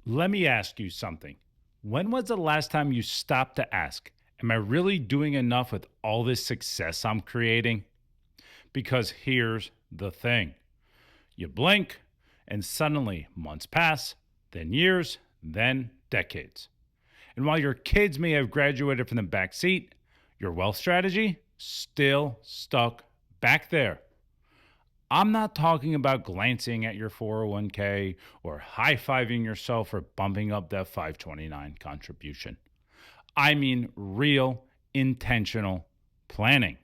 Let me ask you something. When was the last time you stopped to ask, am I really doing enough with all this success I'm creating? Because here's the thing, you blink, and suddenly months pass, then years, then decades. And while your kids may have graduated from the back seat, your wealth strategy still stuck back there. I'm not talking about glancing at your 401k or high fiving yourself for bumping up that 529 contribution. I mean real, intentional planning.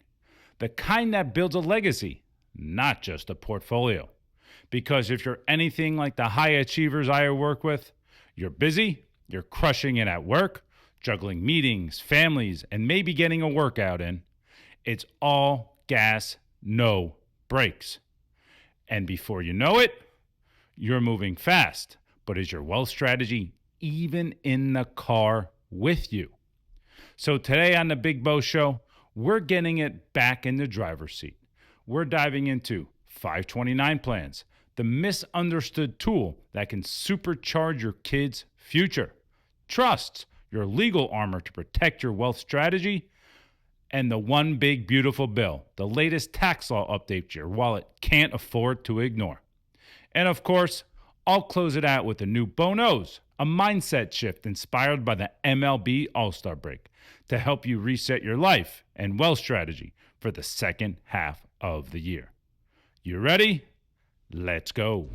The kind that builds a legacy, not just a portfolio. Because if you're anything like the high achievers I work with, you're busy, you're crushing it at work, juggling meetings, families, and maybe getting a workout in. It's all gas, no brakes. And before you know it, you're moving fast. But is your wealth strategy even in the car with you? So today on the Big Bo Show, we're getting it back in the driver's seat. We're diving into 529 plans, the misunderstood tool that can supercharge your kids' future, trusts, your legal armor to protect your wealth strategy, and the one big beautiful bill, the latest tax law update your wallet can't afford to ignore. And of course, I'll close it out with the new Bonos, a mindset shift inspired by the MLB All-Star Break to help you reset your life and wealth strategy for the second half of the year. You ready? Let's go.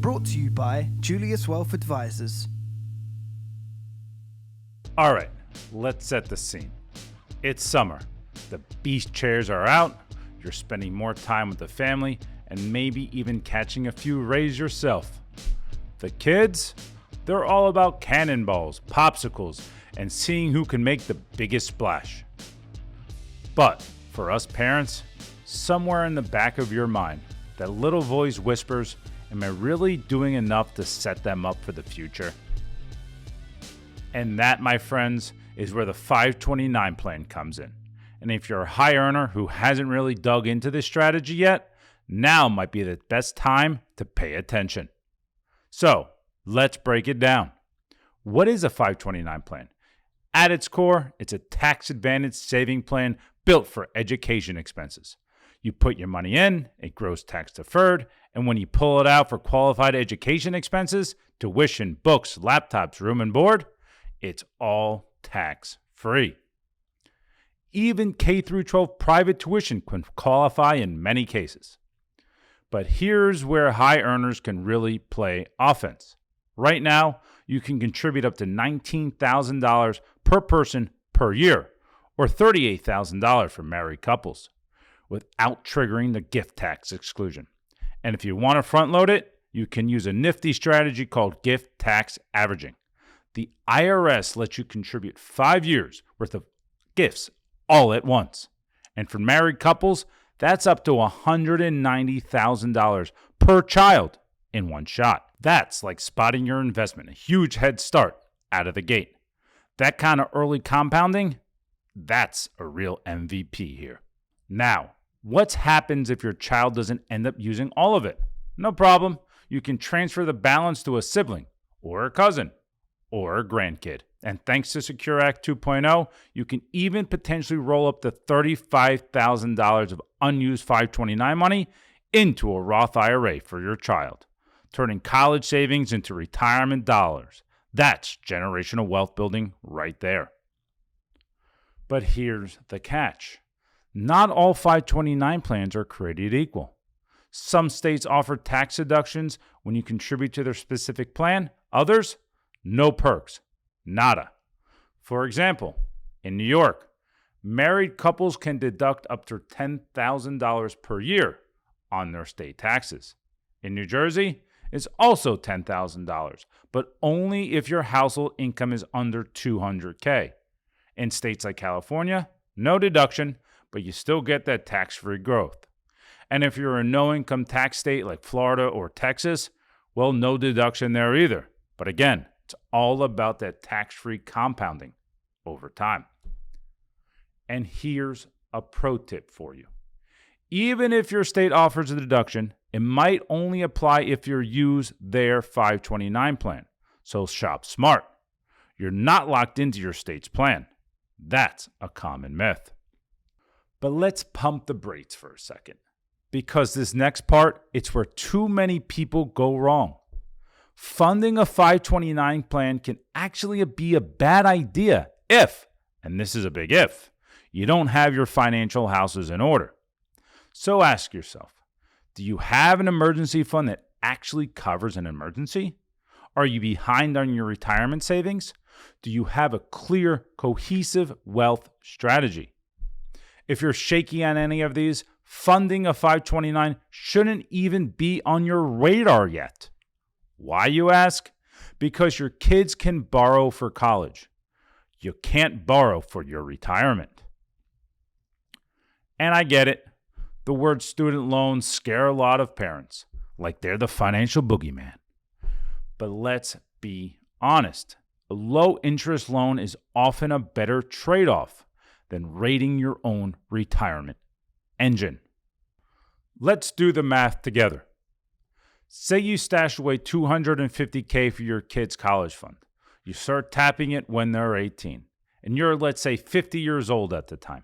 Brought to you by Julius Wealth Advisors. All right, let's set the scene. It's summer. The beach chairs are out. You're spending more time with the family and maybe even catching a few rays yourself. The kids, they're all about cannonballs, popsicles, and seeing who can make the biggest splash. But for us parents, somewhere in the back of your mind, that little voice whispers, am I really doing enough to set them up for the future? And that, my friends, is where the 529 plan comes in. And if you're a high earner who hasn't really dug into this strategy yet, now might be the best time to pay attention. So let's break it down. What is a 529 plan? At its core, it's a tax advantage saving plan built for education expenses. You put your money in, it grows tax deferred, and when you pull it out for qualified education expenses, tuition, books, laptops, room and board, it's all tax free. Even K through 12 private tuition can qualify in many cases. But here's where high earners can really play offense. Right now, you can contribute up to $19,000 per person per year, or $38,000 for married couples, without triggering the gift tax exclusion. And if you want to front load it, you can use a nifty strategy called gift tax averaging. The IRS lets you contribute 5 years worth of gifts all at once. And for married couples, that's up to $190,000 per child in one shot. That's like spotting your investment, a huge head start out of the gate. That kind of early compounding, that's a real MVP here. Now, what happens if your child doesn't end up using all of it? No problem. You can transfer the balance to a sibling or a cousin or a grandkid. And thanks to Secure Act 2.0, you can even potentially roll up to $35,000 of unused 529 money into a Roth IRA for your child, turning college savings into retirement dollars. That's generational wealth building right there. But here's the catch. Not all 529 plans are created equal. Some states offer tax deductions when you contribute to their specific plan. Others, no perks. Nada. For example, in New York, married couples can deduct up to $10,000 per year on their state taxes. In New Jersey, is also $10,000, but only if your household income is under $200K. In states like California, no deduction, but you still get that tax-free growth. And if you're a no-income tax state like Florida or Texas, well, no deduction there either. But again, it's all about that tax-free compounding over time. And here's a pro tip for you. Even if your state offers a deduction, it might only apply if you use their 529 plan. So shop smart. You're not locked into your state's plan. That's a common myth. But let's pump the brakes for a second. Because this next part, it's where too many people go wrong. Funding a 529 plan can actually be a bad idea if, and this is a big if, you don't have your financial houses in order. So ask yourself, do you have an emergency fund that actually covers an emergency? Are you behind on your retirement savings? Do you have a clear, cohesive wealth strategy? If you're shaky on any of these, funding a 529 shouldn't even be on your radar yet. Why, you ask? Because your kids can borrow for college. You can't borrow for your retirement. And I get it. The word student loans scare a lot of parents, like they're the financial boogeyman. But let's be honest. A low-interest loan is often a better trade-off than rating your own retirement engine. Let's do the math together. Say you stash away $250K for your kid's college fund. You start tapping it when they're 18, and you're, let's say, 50 years old at the time.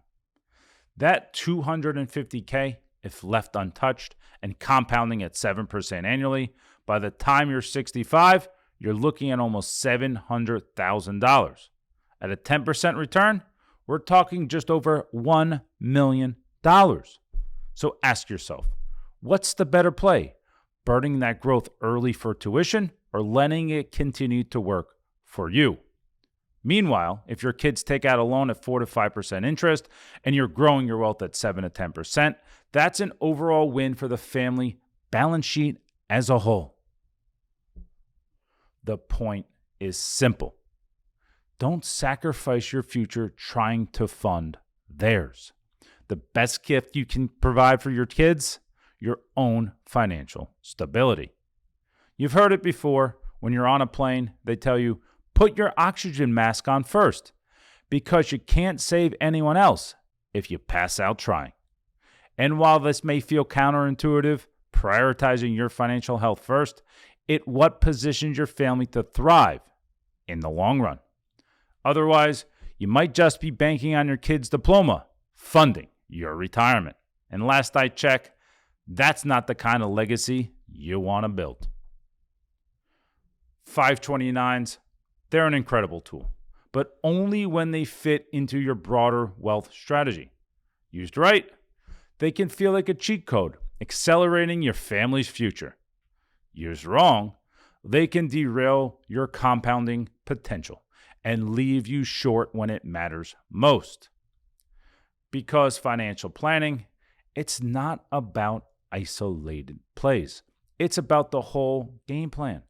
That $250K, if left untouched and compounding at 7% annually, by the time you're 65, you're looking at almost $700,000. At a 10% return, we're talking just over $1 million. So ask yourself, what's the better play? Burning that growth early for tuition or letting it continue to work for you? Meanwhile, if your kids take out a loan at 4 to 5% interest and you're growing your wealth at 7 to 10%, that's an overall win for the family balance sheet as a whole. The point is simple. Don't sacrifice your future trying to fund theirs. The best gift you can provide for your kids, your own financial stability. You've heard it before. When you're on a plane, they tell you, put your oxygen mask on first, because you can't save anyone else if you pass out trying. And while this may feel counterintuitive, prioritizing your financial health first, it what positions your family to thrive in the long run. Otherwise, you might just be banking on your kid's diploma, funding your retirement. And last I checked, that's not the kind of legacy you want to build. 529s, they're an incredible tool, but only when they fit into your broader wealth strategy. Used right, they can feel like a cheat code, accelerating your family's future. Used wrong, they can derail your compounding potential and leave you short when it matters most. Because financial planning, it's not about isolated plays. It's about the whole game plan.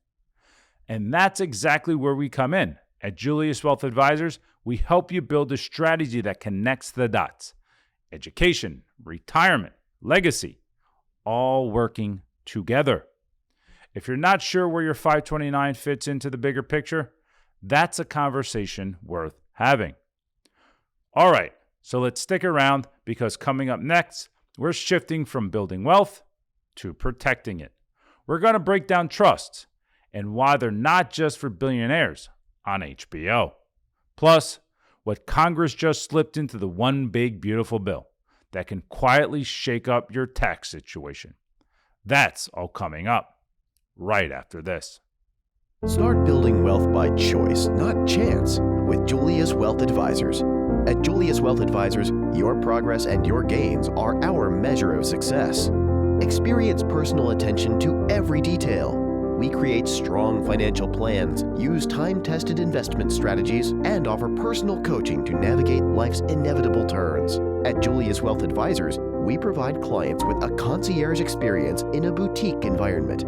And that's exactly where we come in. At Julius Wealth Advisors, we help you build a strategy that connects the dots. Education, retirement, legacy, all working together. If you're not sure where your 529 fits into the bigger picture, that's a conversation worth having. All right, so let's stick around, because coming up next, we're shifting from building wealth to protecting it. We're going to break down trusts and why they're not just for billionaires on HBO. Plus, what Congress just slipped into the one big beautiful bill that can quietly shake up your tax situation. That's all coming up right after this. Start building wealth by choice, not chance, with Julius Wealth Advisors. At Julius Wealth Advisors, your progress and your gains are our measure of success. Experience personal attention to every detail. We create strong financial plans, use time-tested investment strategies, and offer personal coaching to navigate life's inevitable turns. At Julius Wealth Advisors, we provide clients with a concierge experience in a boutique environment.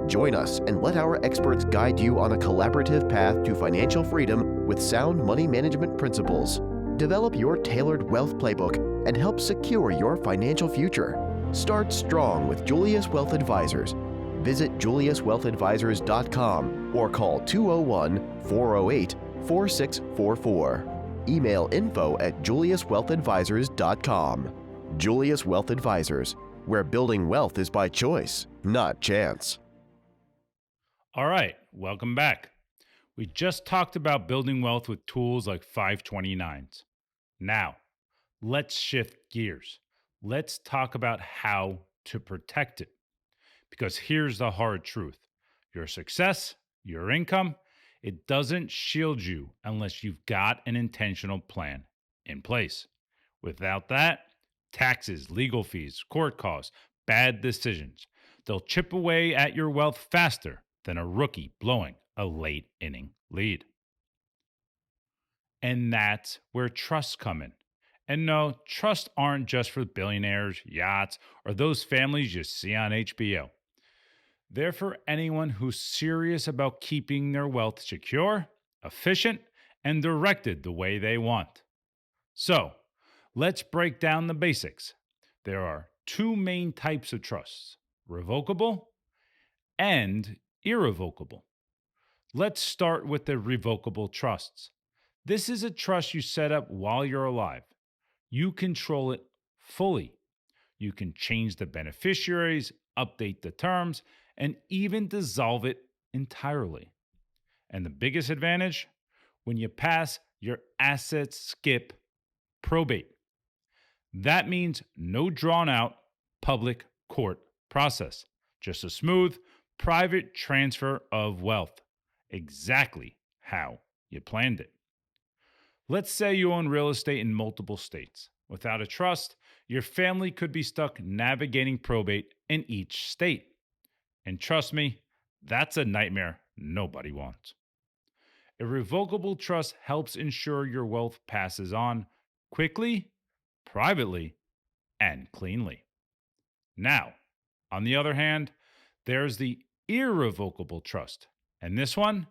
Join us and let our experts guide you on a collaborative path to financial freedom with sound money management principles. Develop your tailored wealth playbook and help secure your financial future. Start strong with Julius Wealth Advisors. Visit juliuswealthadvisors.com or call 201-408-4644. Email info@juliuswealthadvisors.com. Julius Wealth Advisors, where building wealth is by choice, not chance. All right, welcome back. We just talked about building wealth with tools like 529s. Now, let's shift gears. Let's talk about how to protect it. Because here's the hard truth. Your success, your income, it doesn't shield you unless you've got an intentional plan in place. Without that, taxes, legal fees, court costs, bad decisions, they'll chip away at your wealth faster than a rookie blowing a late inning lead. And that's where trusts come in. And no, trusts aren't just for billionaires, yachts, or those families you see on HBO. They're for anyone who's serious about keeping their wealth secure, efficient, and directed the way they want. So, let's break down the basics. There are two main types of trusts: revocable and irrevocable. Let's start with the revocable trusts. This is a trust you set up while you're alive. You control it fully. You can change the beneficiaries, update the terms, and even dissolve it entirely. And the biggest advantage? When you pass, your assets skip probate. That means no drawn out public court process, just a smooth, private transfer of wealth, exactly how you planned it. Let's say you own real estate in multiple states. Without a trust, your family could be stuck navigating probate in each state. And trust me, that's a nightmare nobody wants. A revocable trust helps ensure your wealth passes on quickly, privately, and cleanly. Now, on the other hand, there's the irrevocable trust. And this one,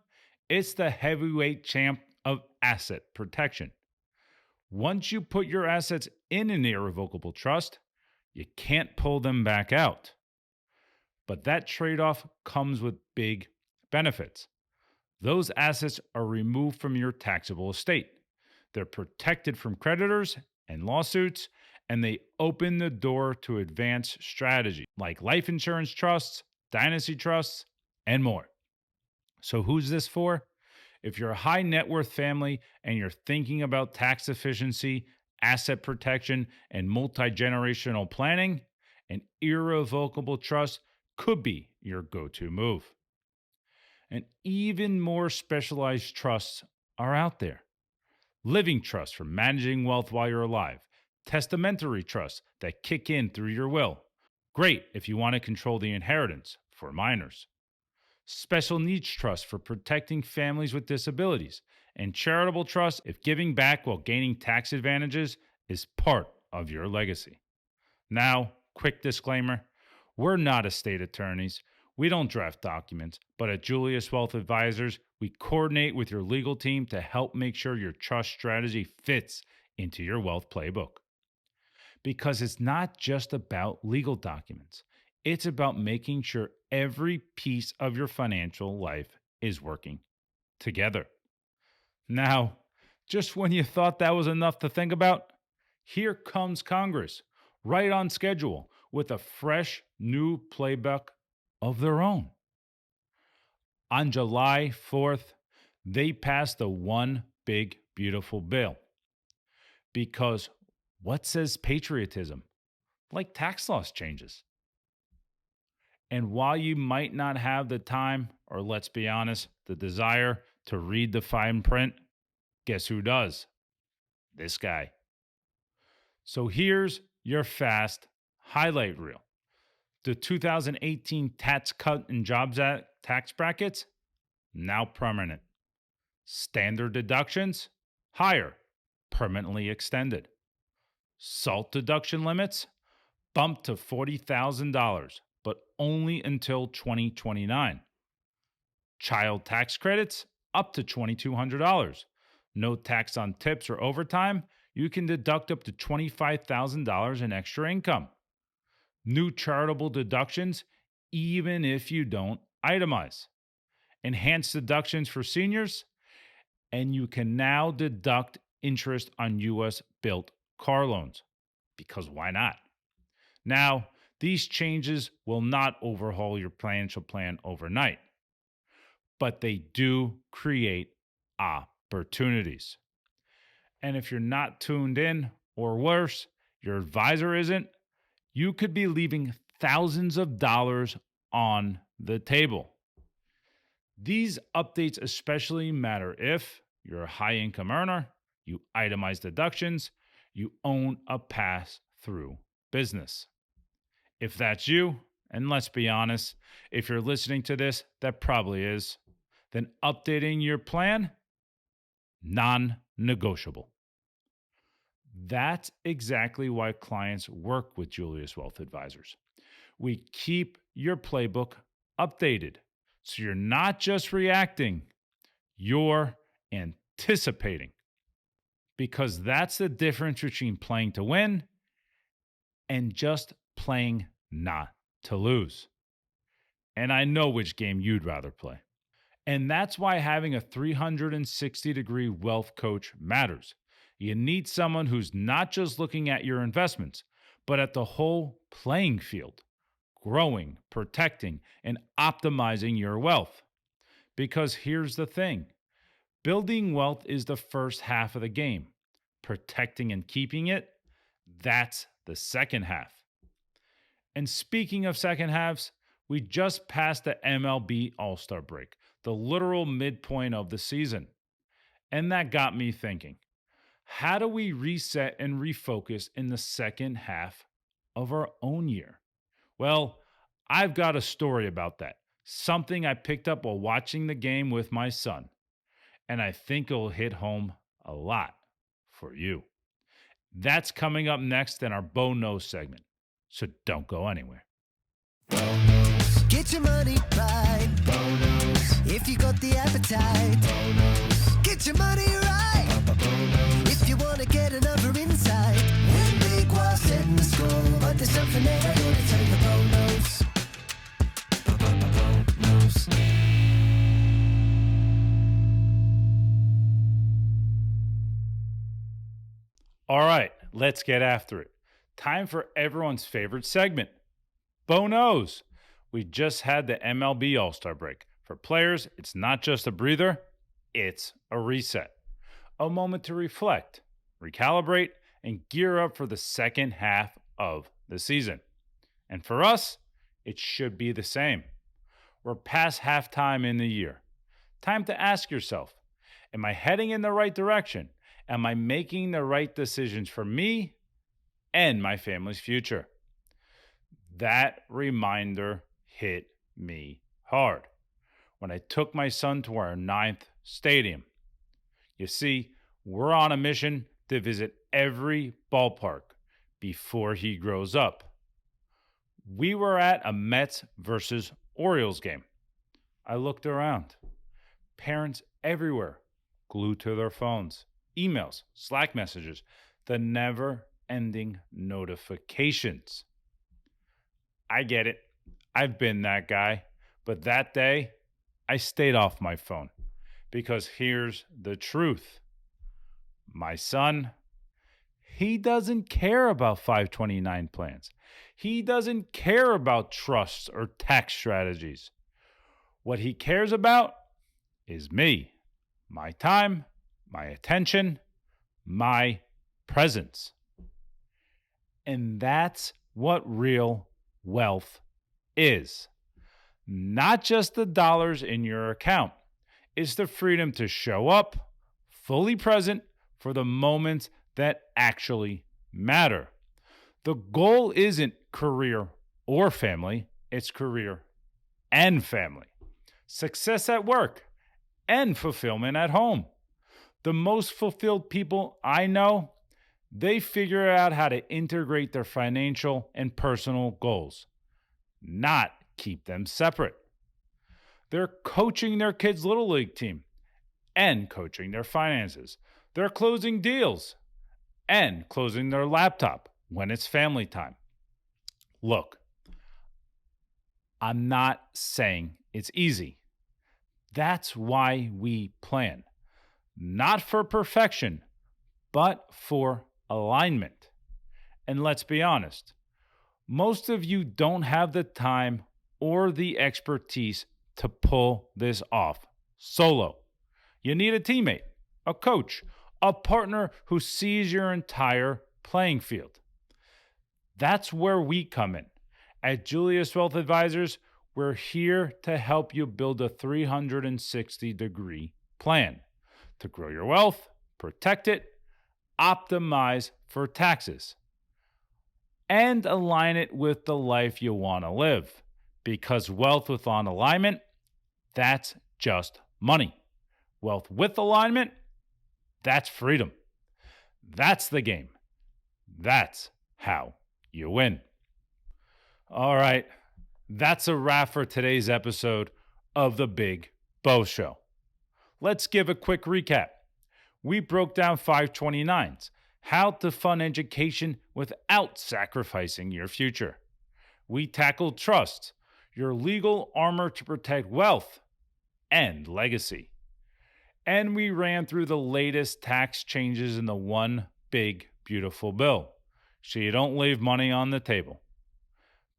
it's the heavyweight champ of asset protection. Once you put your assets in an irrevocable trust, you can't pull them back out. But that trade-off comes with big benefits. Those assets are removed from your taxable estate. They're protected from creditors and lawsuits, and they open the door to advanced strategies like life insurance trusts, dynasty trusts, and more. So who's this for? If you're a high net worth family and you're thinking about tax efficiency, asset protection, and multi-generational planning, an irrevocable trust could be your go-to move. And even more specialized trusts are out there. Living trusts for managing wealth while you're alive. Testamentary trusts that kick in through your will. Great if you want to control the inheritance for minors. Special needs trusts for protecting families with disabilities. And charitable trusts if giving back while gaining tax advantages is part of your legacy. Now, quick disclaimer, we're not estate attorneys. We don't draft documents, but at Julius Wealth Advisors, we coordinate with your legal team to help make sure your trust strategy fits into your wealth playbook. Because it's not just about legal documents. It's about making sure every piece of your financial life is working together. Now, just when you thought that was enough to think about, here comes Congress, right on schedule, with a fresh new playbook of their own. On July 4th, they passed the One Big Beautiful Bill. Because what says patriotism? Like tax laws changes. And while you might not have the time, or let's be honest, the desire to read the fine print, guess who does? This guy. So here's your fast highlight reel. The 2018 Tax Cut and Jobs Act tax brackets, now permanent. Standard deductions, higher, permanently extended. SALT deduction limits, bumped to $40,000, but only until 2029. Child tax credits up to $2,200. No tax on tips or overtime. You can deduct up to $25,000 in extra income. New charitable deductions, even if you don't itemize. Enhanced deductions for seniors, and you can now deduct interest on U.S. built car loans. Because why not? Now, these changes will not overhaul your financial plan overnight, but they do create opportunities. And if you're not tuned in, or worse, your advisor isn't, you could be leaving thousands of dollars on the table. These updates especially matter if you're a high-income earner, you itemize deductions, you own a pass-through business. If that's you, and let's be honest, if you're listening to this, that probably is, then updating your plan, non-negotiable. That's exactly why clients work with Julius Wealth Advisors. We keep your playbook updated, so you're not just reacting, you're anticipating. Because that's the difference between playing to win and just playing not to lose. And I know which game you'd rather play. And that's why having a 360-degree wealth coach matters. You need someone who's not just looking at your investments, but at the whole playing field, growing, protecting, and optimizing your wealth. Because here's the thing. Building wealth is the first half of the game. Protecting and keeping it, that's the second half. And speaking of second halves, we just passed the MLB All-Star Break, the literal midpoint of the season. And that got me thinking, how do we reset and refocus in the second half of our own year? Well, I've got a story about that, something I picked up while watching the game with my son. And I think it'll hit home a lot for you. That's coming up next in our Bo Knows segment, so don't go anywhere. Get your money right. Bonus. If you got the appetite. Bonus. Get your money right. If you want to get another insight. Win big while setting the score. But there's something there I ought to tell you the bonus. All right, let's get after it. Time for everyone's favorite segment, Bo Knows. We just had the MLB All-Star Break. For players, it's not just a breather, it's a reset. A moment to reflect, recalibrate, and gear up for the second half of the season. And for us, it should be the same. We're past halftime in the year. Time to ask yourself, am I heading in the right direction? Am I making the right decisions for me and my family's future? That reminder hit me hard when I took my son to our 9th stadium. You see, we're on a mission to visit every ballpark before he grows up. We were at a Mets versus Orioles game. I looked around. Parents everywhere, glued to their phones, emails, Slack messages, the never-ending notifications. I get it. I've been that guy. But that day, I stayed off my phone. Because here's the truth. My son, he doesn't care about 529 plans. He doesn't care about trusts or tax strategies. What he cares about is me, my time, my attention, my presence. And that's what real wealth is. Not just the dollars in your account. It's the freedom to show up, fully present for the moments that actually matter. The goal isn't career or family, it's career and family. Success at work and fulfillment at home. The most fulfilled people I know, they figure out how to integrate their financial and personal goals. not keep them separate. They're coaching their kids' Little League team and coaching their finances. They're closing deals and closing their laptop when it's family time. Look, I'm not saying it's easy. That's why we plan. Not for perfection, but for alignment. And let's be honest, most of you don't have the time or the expertise to pull this off solo. You need a teammate, a coach, a partner who sees your entire playing field. That's where we come in. At Julius Wealth Advisors, we're here to help you build a 360-degree plan to grow your wealth, protect it, optimize for taxes, and align it with the life you want to live. Because wealth without alignment, that's just money. Wealth with alignment, that's freedom. That's the game. That's how you win. All right, that's a wrap for today's episode of The Big Bo Show. Let's give a quick recap. We broke down 529s, how to fund education without sacrificing your future. We tackled trust, your legal armor to protect wealth and legacy. And we ran through the latest tax changes in the One Big Beautiful Bill, so you don't leave money on the table.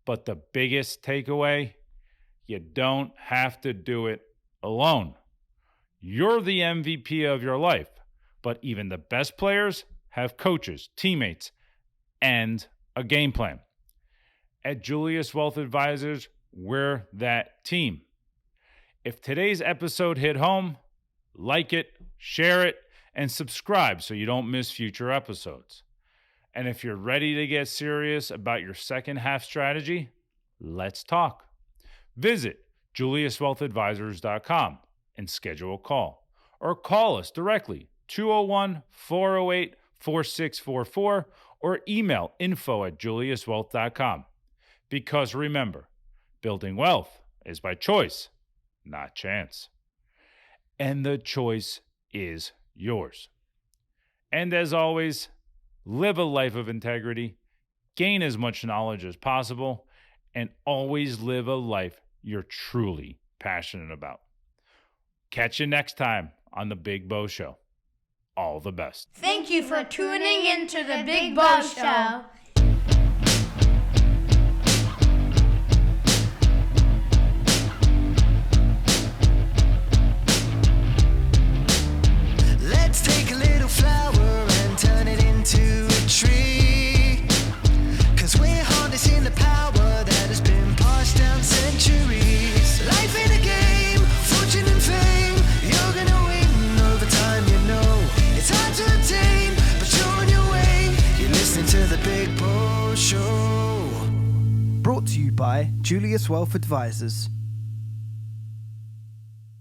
But the biggest takeaway, you don't have to do it alone. You're the MVP of your life, but even the best players have coaches, teammates, and a game plan. At Julius Wealth Advisors, we're that team. If today's episode hit home, like it, share it, and subscribe so you don't miss future episodes. And if you're ready to get serious about your second half strategy, let's talk. Visit juliuswealthadvisors.com and schedule a call. Or call us directly, 201-408-4644, or email info@juliuswealth.com. Because remember, building wealth is by choice, not chance. And the choice is yours. And as always, live a life of integrity, gain as much knowledge as possible, and always live a life you're truly passionate about. Catch you next time on The Big Bo Show. All the best. Thank you for tuning in to The Big Bo Show. Let's take a little flower and turn it into a tree. 'Cause we're harnessing the power that has been passed down centuries. Life in a game, fortune and fame. You're gonna win over time, you know. It's hard to attain, but you're on your way. You're listening to The Big Bo Show. Brought to you by Julius Wealth Advisors.